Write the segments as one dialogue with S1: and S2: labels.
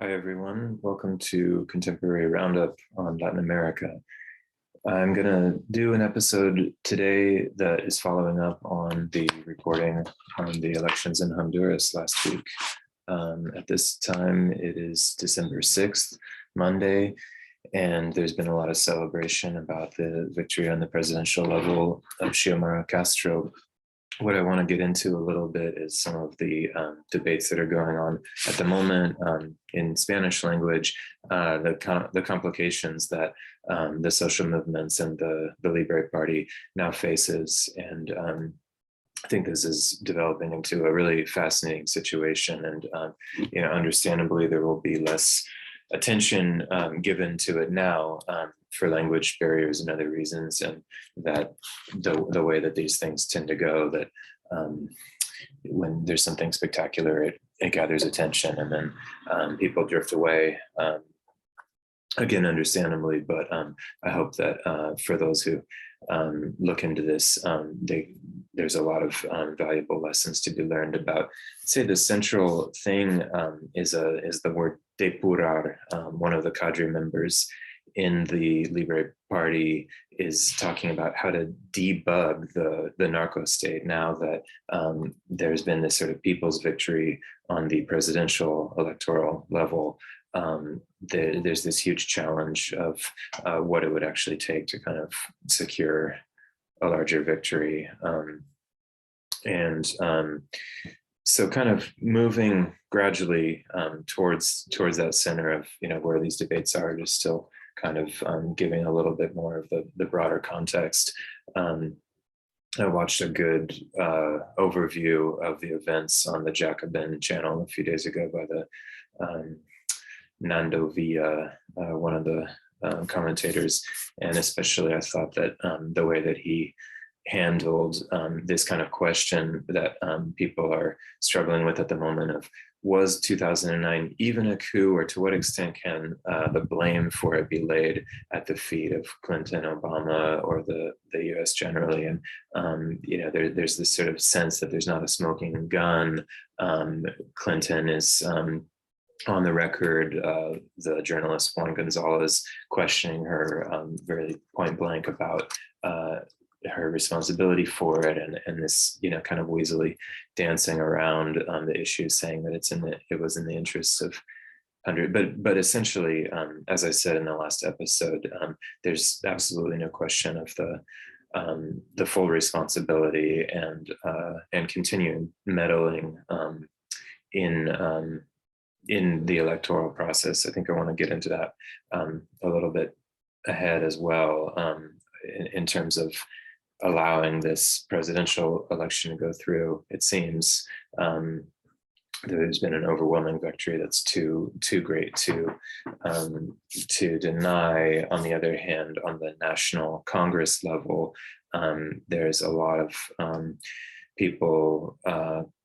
S1: Hi, everyone. Welcome to Contemporary Roundup on Latin America. I'm going to do an episode today that is following up on the reporting on the elections in Honduras last week. At this time, it is December 6th, Monday, and there's been a lot of celebration about the victory on the presidential level of Xiomara Castro. What I want to get into a little bit is some of the debates that are going on at the moment in Spanish language, the complications that the social movements and the LIBRE party now faces. And I think this is developing into a really fascinating situation. And, understandably, there will be less attention given to it now for language barriers and other reasons, and that the way that these things tend to go, that when there's something spectacular, it gathers attention, and then people drift away, again, understandably. But I hope that for those who look into this, there's a lot of valuable lessons to be learned about. Say the central thing is the word depurar. One of the cadre members in the LIBRE party is talking about how to debug the narco state now that there's been this sort of people's victory on the presidential electoral level. There's this huge challenge of what it would actually take to kind of secure a larger victory. So kind of moving gradually towards that center of, where these debates are, just still kind of giving a little bit more of the broader context. I watched a good overview of the events on the Jacobin channel a few days ago by the Nando Villa, one of the commentators, and especially I thought that the way that he handled this kind of question that people are struggling with at the moment of, was 2009 even a coup, or to what extent can the blame for it be laid at the feet of Clinton, Obama, or the US generally? And there's this sort of sense that there's not a smoking gun. Clinton is on the record, the journalist Juan Gonzalez questioning her very point blank about her responsibility for it, and this kind of weaselly dancing around the issue, saying that it was in the interests of 100. But essentially, as I said in the last episode, there's absolutely no question of the full responsibility and continuing meddling in the electoral process. I think I want to get into that a little bit ahead as well, in terms of allowing this presidential election to go through. It seems there's been an overwhelming victory that's too great to deny. On the other hand, on the National Congress level, there's a lot of people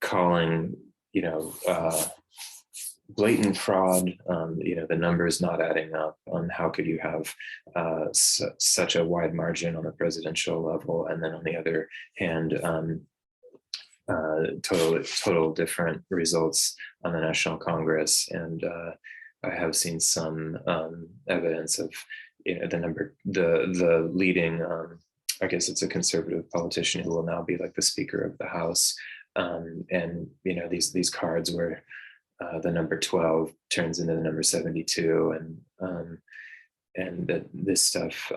S1: calling, blatant fraud, the numbers not adding up. How could you have such a wide margin on the presidential level, and then on the other hand, total different results on the National Congress? And I have seen some evidence of the leading, I guess it's a conservative politician who will now be like the Speaker of the House, and these cards where the number 12 turns into the number 72, and that this stuff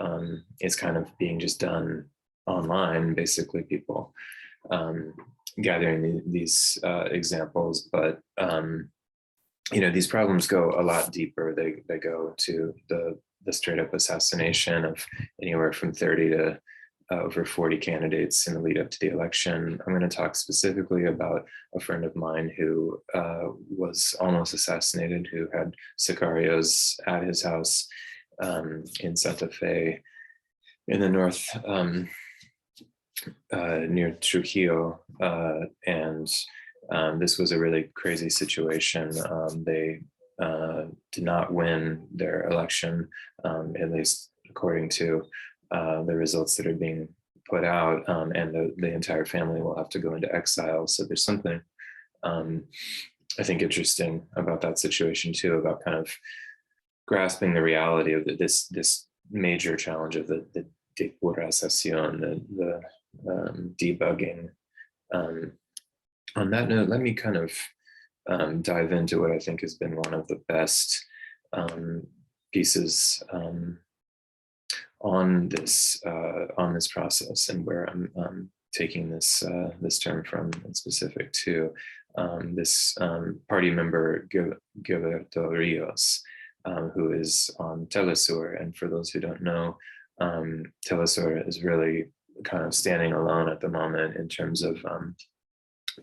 S1: is kind of being just done online. Basically, people gathering these examples, but these problems go a lot deeper. They go to the straight up assassination of anywhere from 30 to over 40 candidates in the lead up to the election. I'm going to talk specifically about a friend of mine who was almost assassinated, who had sicarios at his house in Santa Fe in the north, near Trujillo. And this was a really crazy situation. They did not win their election, at least according to the results that are being put out, and the entire family will have to go into exile. So there's something I think, interesting about that situation too, about kind of grasping the reality of this major challenge of the depuración, the debugging. On that note, let me kind of dive into what I think has been one of the best pieces on this process, and where I'm taking this term from in specific to this party member Gilberto Rios, who is on Telesur. And for those who don't know, Telesur is really kind of standing alone at the moment in terms of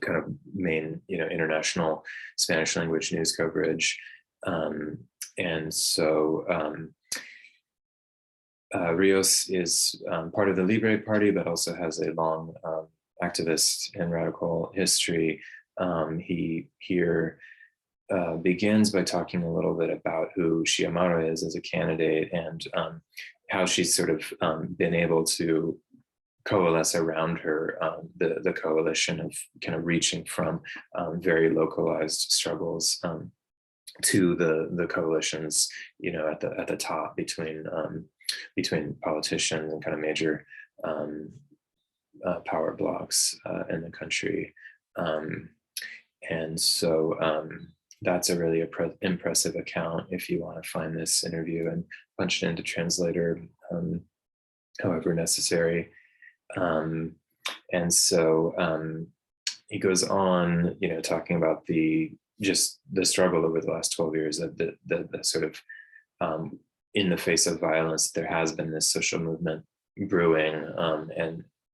S1: kind of main, international Spanish language news coverage. And so Rios is part of the LIBRE party, but also has a long activist and radical history. He here begins by talking a little bit about who Xiomara is as a candidate, and how she's sort of been able to coalesce around her, the coalition of kind of reaching from very localized struggles to the coalitions, at the top between politicians and kind of major power blocks in the country. And so that's a really impressive account if you want to find this interview and punch it into translator, however necessary. And so he goes on, talking about the struggle over the last 12 years, that the sort of in the face of violence, there has been this social movement brewing,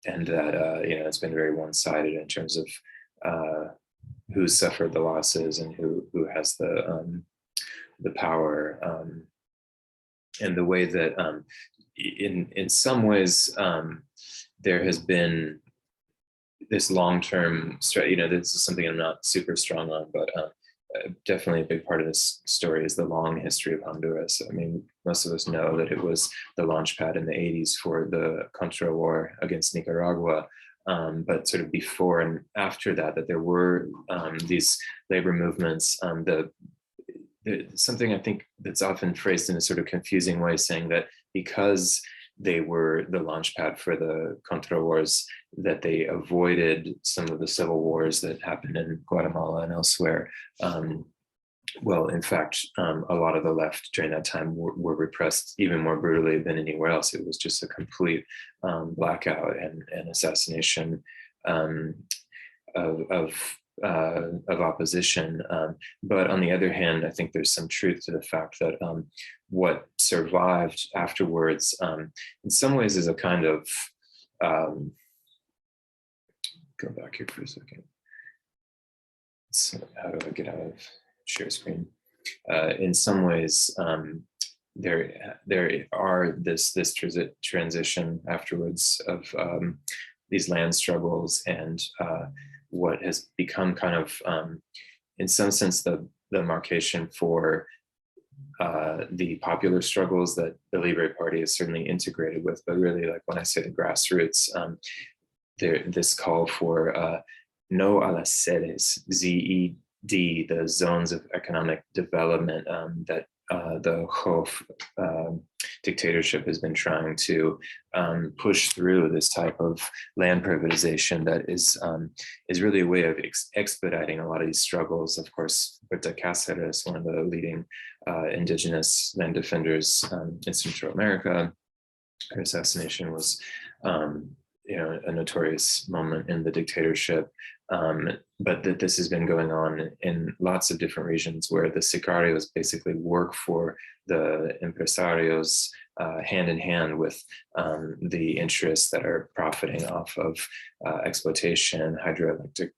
S1: and that it's been very one-sided in terms of who suffered the losses and who has the power, and the way that in some ways there has been this long-term this is something I'm not super strong on, but definitely a big part of this story is the long history of Honduras. I mean, most of us know that it was the launch pad in the 80s for the Contra war against Nicaragua. But sort of before and after that there were these labor movements. Something I think that's often phrased in a sort of confusing way, saying that because they were the launch pad for the Contra wars, that they avoided some of the civil wars that happened in Guatemala and elsewhere. Well, in fact, a lot of the left during that time were repressed even more brutally than anywhere else. It was just a complete blackout and assassination of opposition. But on the other hand, I think there's some truth to the fact that what survived afterwards, in some ways, is a kind of go back here for a second. So how do I get out of share screen? In some ways, there are this transition afterwards of these land struggles, and what has become kind of, in some sense, the marcation for the popular struggles that the Libre Party is certainly integrated with. But really, like when I say the grassroots, this call for no a las sedes, ZED, the zones of economic development that the Hof dictatorship has been trying to push through, this type of land privatization that is really a way of expediting a lot of these struggles. Of course, Berta Cáceres, one of the leading indigenous land defenders in Central America, her assassination was a notorious moment in the dictatorship. But that this has been going on in lots of different regions, where the sicarios basically work for the empresarios hand in hand with the interests that are profiting off of exploitation, hydroelectric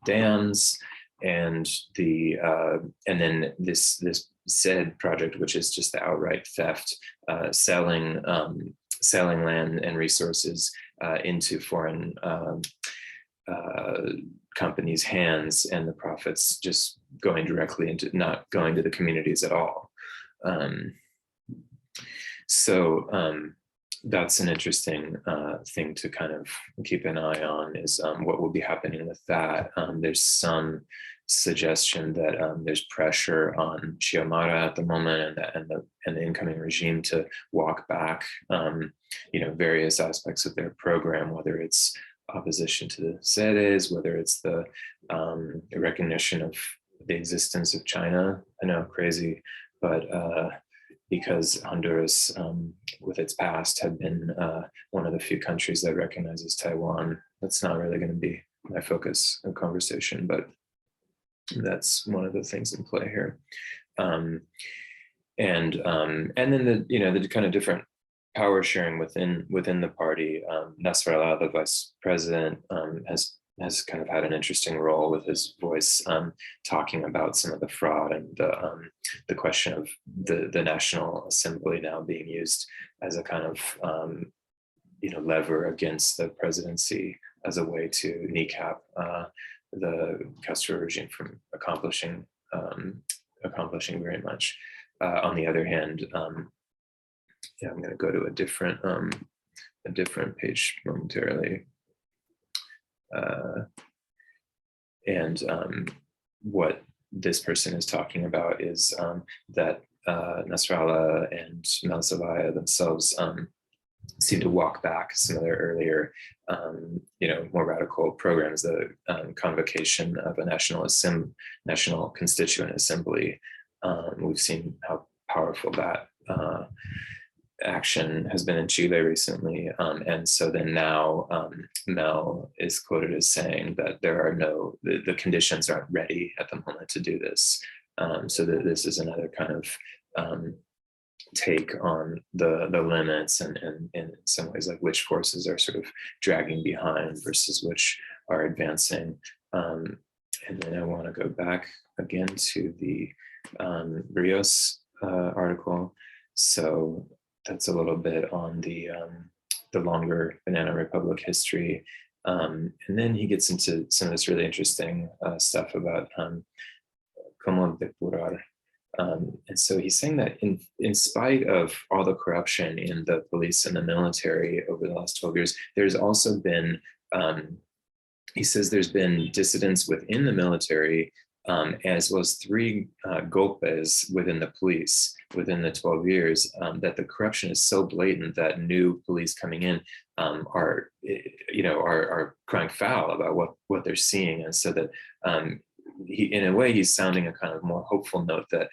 S1: dams, and then this said project, which is just the outright theft, selling land and resources into foreign companies' hands, and the profits just going directly into, not going to the communities at all. So that's an interesting thing to kind of keep an eye on, is what will be happening with that. There's some suggestion that there's pressure on Xiomara at the moment, and the incoming regime to walk back, various aspects of their program, whether it's opposition to the sedes, whether it's the recognition of the existence of China. I know, crazy, but because Honduras, with its past, had been one of the few countries that recognizes Taiwan. That's not really going to be my focus of conversation, but that's one of the things in play here. And then the kind of different power sharing within the party. Nasrallah, the vice president, has kind of had an interesting role with his voice, talking about some of the fraud and the question of the National Assembly now being used as a kind of lever against the presidency, as a way to kneecap the Castro regime from accomplishing very much. On the other hand, I'm going to go to a different page momentarily. What this person is talking about is that Nasrallah and Malsavaya themselves seem to walk back some of their earlier, more radical programs, the convocation of a national constituent assembly. We've seen how powerful that action has been in Chile recently. And so then now Mel is quoted as saying that the conditions aren't ready at the moment to do this. So that this is another kind of take on the limits and in some ways, like, which forces are sort of dragging behind versus which are advancing. And then I want to go back again to the Rios article. So that's a little bit on the longer Banana Republic history. And then he gets into some of this really interesting stuff about como depurar. And so he's saying that in spite of all the corruption in the police and the military over the last 12 years, there's also been, he says there's been dissidents within the military, as well as 3 golpes within the police within the 12 years, that the corruption is so blatant that new police coming in are crying foul about what they're seeing. And so that in a way, he's sounding a kind of more hopeful note that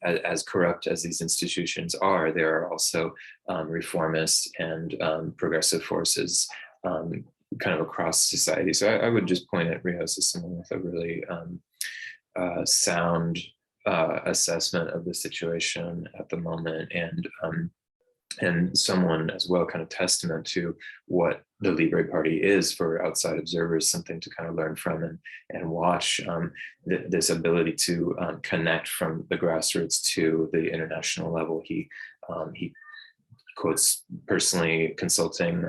S1: as corrupt as these institutions are, there are also reformist and progressive forces kind of across society. So I would just point at Rios as someone with a really sound assessment of the situation at the moment, and someone as well kind of testament to what the Libre Party is for outside observers, something to kind of learn from and watch, this ability to connect from the grassroots to the international level. He quotes personally consulting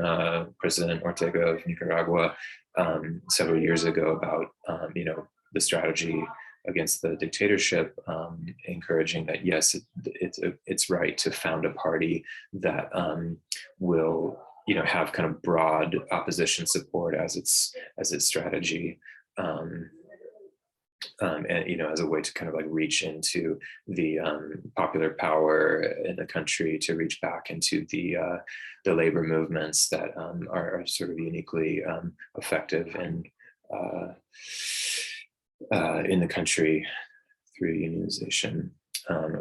S1: President Ortega of Nicaragua several years ago about the strategy against the dictatorship, encouraging that yes, it's right to found a party that will have kind of broad opposition support as its strategy, and as a way to kind of like reach into the popular power in the country, to reach back into the labor movements that are sort of uniquely effective and in the country through unionization.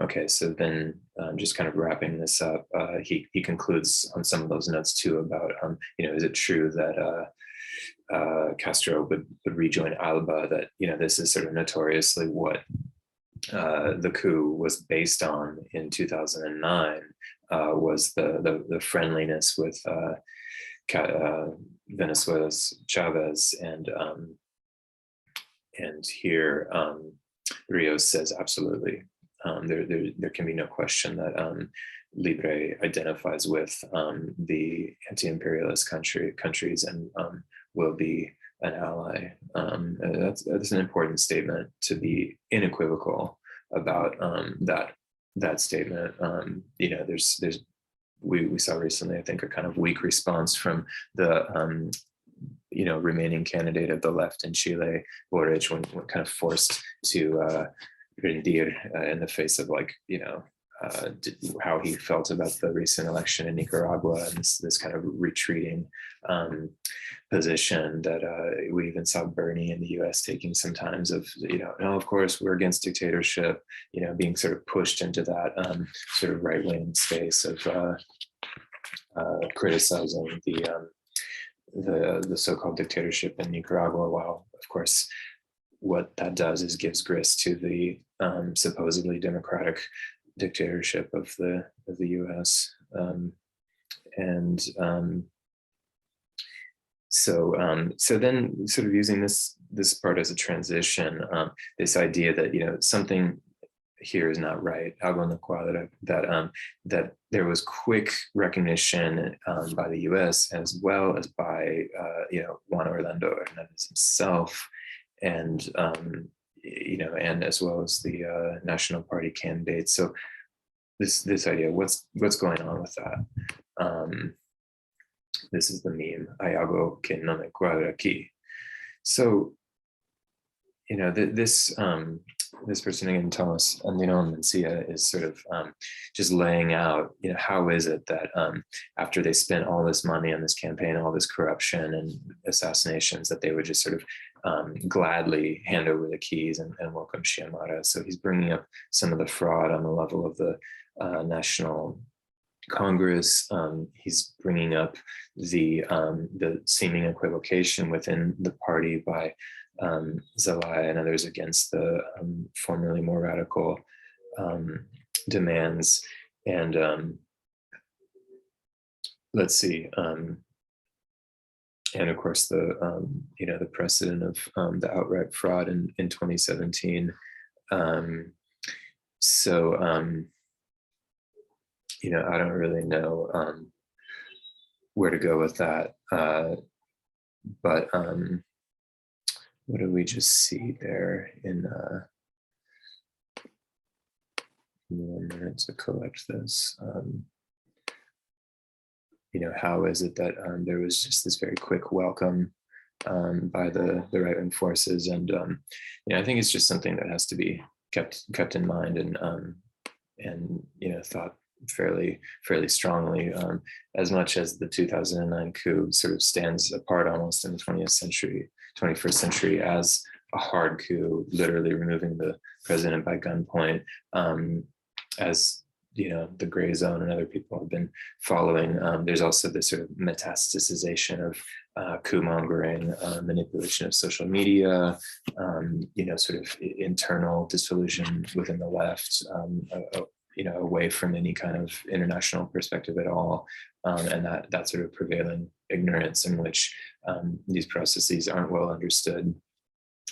S1: Okay, so then just kind of wrapping this up, he concludes on some of those notes too about, is it true that Castro would rejoin ALBA, that, this is sort of notoriously what the coup was based on in 2009, was the friendliness with Venezuela's Chavez, and here Rios says absolutely. There can be no question that Libre identifies with the anti-imperialist countries and will be an ally. That's an important statement to be unequivocal about that statement. There's we saw recently, I think, a kind of weak response from the remaining candidate of the left in Chile, Boric, when kind of forced to rendir in the face of how he felt about the recent election in Nicaragua, and this kind of retreating position that we even saw Bernie in the US taking sometimes of, no, of course we're against dictatorship, being sort of pushed into that sort of right-wing space of criticizing the so-called dictatorship in Nicaragua, while of course what that does is gives grist to the supposedly democratic dictatorship of the US. So then sort of using this part as a transition, this idea that something here is not right, algo no cuadra, that there was quick recognition by the US as well as by Juan Orlando Hernandez himself, and and as well as the National Party candidates. So this idea, what's going on with that? This is the meme, hay algo que no me cuadra aquí. So, this person again, Thomas Andino Mencia, is sort of just laying out, how is it that after they spent all this money on this campaign, all this corruption and assassinations, that they would just sort of gladly hand over the keys and welcome Xiomara. So he's bringing up some of the fraud on the level of the National Congress. He's bringing up the seeming equivocation within the party by Zelaya and others against the formerly more radical demands. And let's see, and of course the precedent of the outright fraud in 2017. I don't really know where to go with that, but what did we just see there in 1 minute to collect this? How is it that there was just this very quick welcome by the right-wing forces, and I think it's just something that has to be kept in mind and thought fairly strongly, as much as the 2009 coup sort of stands apart almost in the 21st century as a hard coup, literally removing the president by gunpoint, as the gray zone and other people have been following. There's also this sort of metastasization of coup mongering, manipulation of social media, sort of internal dissolution within the left, away from any kind of international perspective at all, and that sort of prevailing ignorance in which these processes aren't well understood,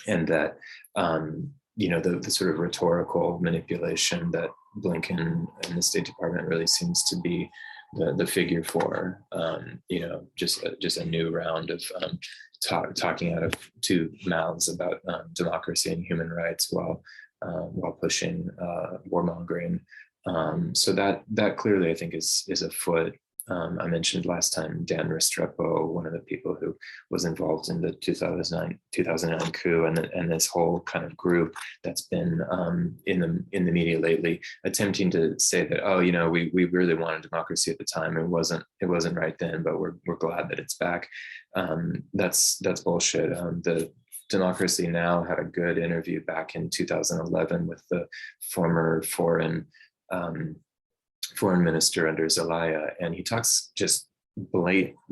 S1: and that the sort of rhetorical manipulation that Blinken and the State Department really seems to be the figure for, just a new round of talking out of two mouths about democracy and human rights while pushing warmongering. So that clearly, I think, is afoot. I mentioned last time Dan Restrepo, one of the people who was involved in the 2009 coup, and this whole kind of group that's been in the media lately, attempting to say that, we really wanted democracy at the time. It wasn't right then, but we're glad that it's back. That's bullshit. The Democracy Now! Had a good interview back in 2011 with the former foreign minister under Zelaya, and he talks just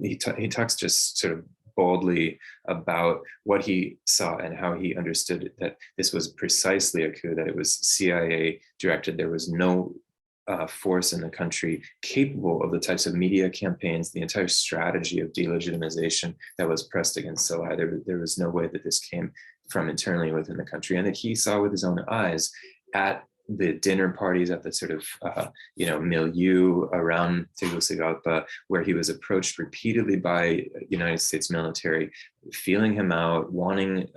S1: he talks just sort of boldly about what he saw and how he understood that this was precisely a coup, that it was CIA directed. There was no force in the country capable of the types of media campaigns, the entire strategy of delegitimization that was pressed against Zelaya. There was no way that this came from internally within the country, and that he saw with his own eyes at the dinner parties, at the sort of milieu around Tegucigalpa, where he was approached repeatedly by United States military, feeling him out, wanting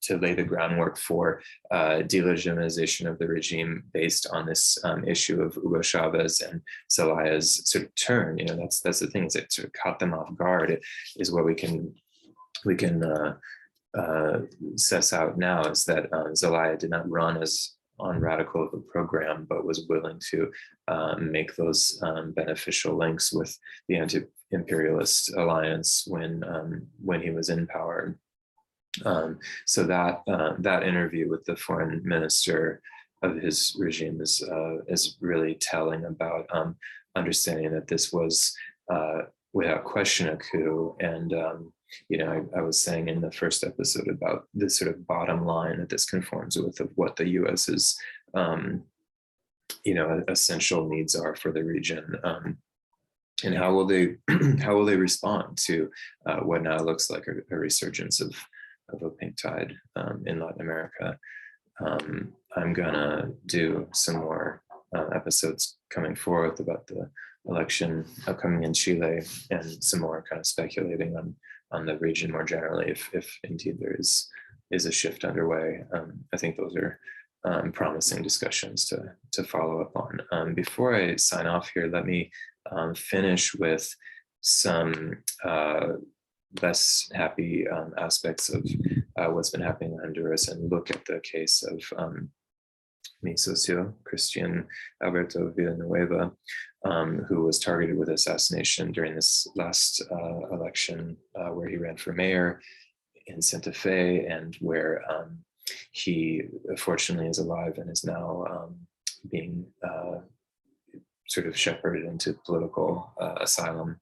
S1: to lay the groundwork for delegitimization of the regime based on this issue of Hugo Chavez and Zelaya's sort of turn. You know, that's the thing, is it sort of caught them off guard. It is what we can suss out now, is that Zelaya did not run as on radical of a program, but was willing to make those beneficial links with the anti-imperialist alliance when he was in power. So that interview with the foreign minister of his regime is really telling about understanding that this was without question a coup. And you know, I was saying in the first episode about this sort of bottom line that this conforms with of what the U.S.'s you know, essential needs are for the region. And how will they respond to what now looks like a resurgence of a pink tide in Latin America? I'm gonna do some more episodes coming forth about the election upcoming in Chile, and some more kind of speculating on the region more generally, if indeed there is a shift underway. I think those are promising discussions to follow up on. Before I sign off here, let me finish with some less happy aspects of what's been happening in Honduras, and look at the case of mi socio, Christian Alberto Villanueva, who was targeted with assassination during this last election where he ran for mayor in Santa Fe, and where he fortunately is alive and is now being sort of shepherded into political asylum.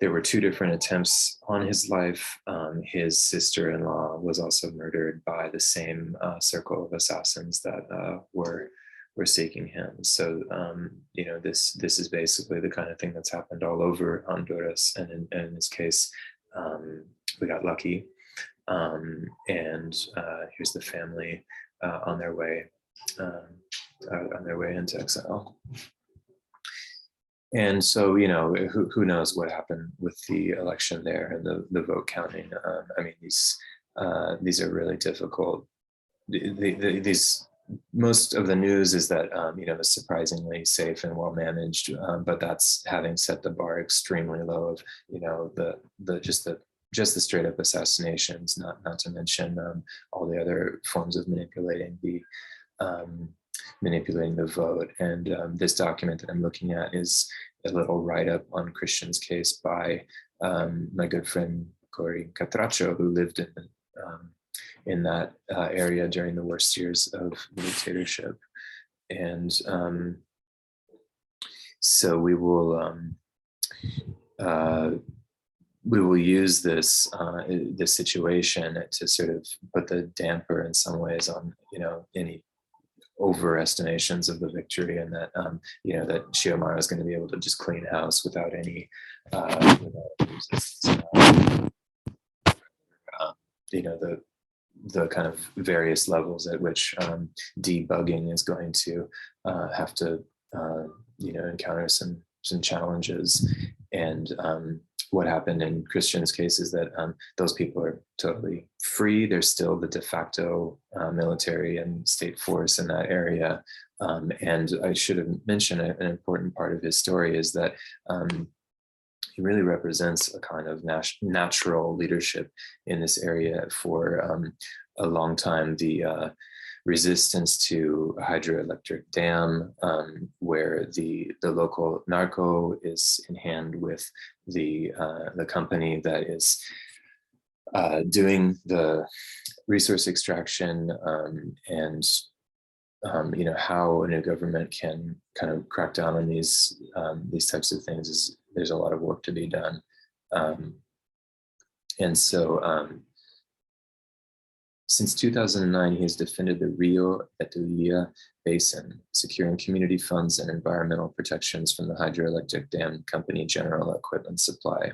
S1: There were two different attempts on his life. His sister-in-law was also murdered by the same circle of assassins that were seeking him. So, you know, this is basically the kind of thing that's happened all over Honduras. And in this case, we got lucky. And here's the family on their way into exile. And so, you know, who knows what happened with the election there and the vote counting. I mean, these are really difficult. These most of the news is that you know, it's surprisingly safe and well managed, but that's having set the bar extremely low of, you know, just the straight up assassinations, not to mention all the other forms of manipulating the vote. And this document that I'm looking at is a little write-up on Christian's case by my good friend Cory Catracho, who lived in that area during the worst years of the dictatorship. And so we will use this situation to sort of put the damper in some ways on, you know, any overestimations of the victory, and that you know, that Xiomara is going to be able to just clean house without any you know, the kind of various levels at which debugging is going to have to you know, encounter some challenges. And what happened in Christian's case is that those people are totally free. There's still the de facto military and state force in that area. And I should have mentioned an important part of his story is that he really represents a kind of natural leadership in this area. For a long time, the resistance to a hydroelectric dam, where the local narco is in hand with the company that is doing the resource extraction, and you know, how a new government can kind of crack down on these types of things is, there's a lot of work to be done. And so since 2009, he has defended the Rio Etulia Basin, securing community funds and environmental protections from the hydroelectric dam company General Equipment Supply.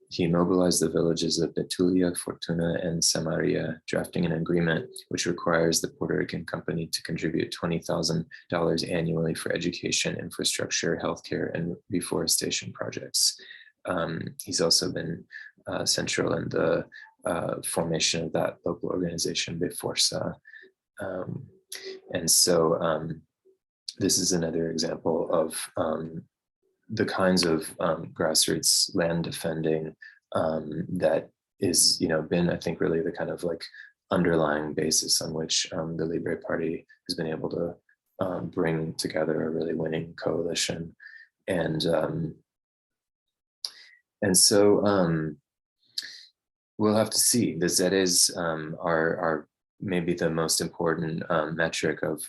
S1: He mobilized the villages of Betulia, Fortuna, and Samaria, drafting an agreement which requires the Puerto Rican company to contribute $20,000 annually for education, infrastructure, healthcare, and reforestation projects. He's also been central in the formation of that local organization Beforza. And so this is another example of the kinds of grassroots land defending that is, been, I think, really the kind of like underlying basis on which the Libre Party has been able to bring together a really winning coalition. And so we'll have to see. The zetas are maybe the most important metric of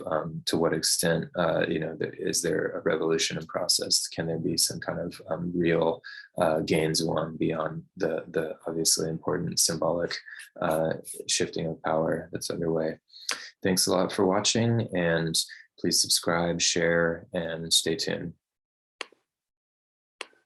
S1: to what extent, is there a revolution in process? Can there be some kind of real gains won beyond the obviously important symbolic shifting of power that's underway? Thanks a lot for watching, and please subscribe, share, and stay tuned.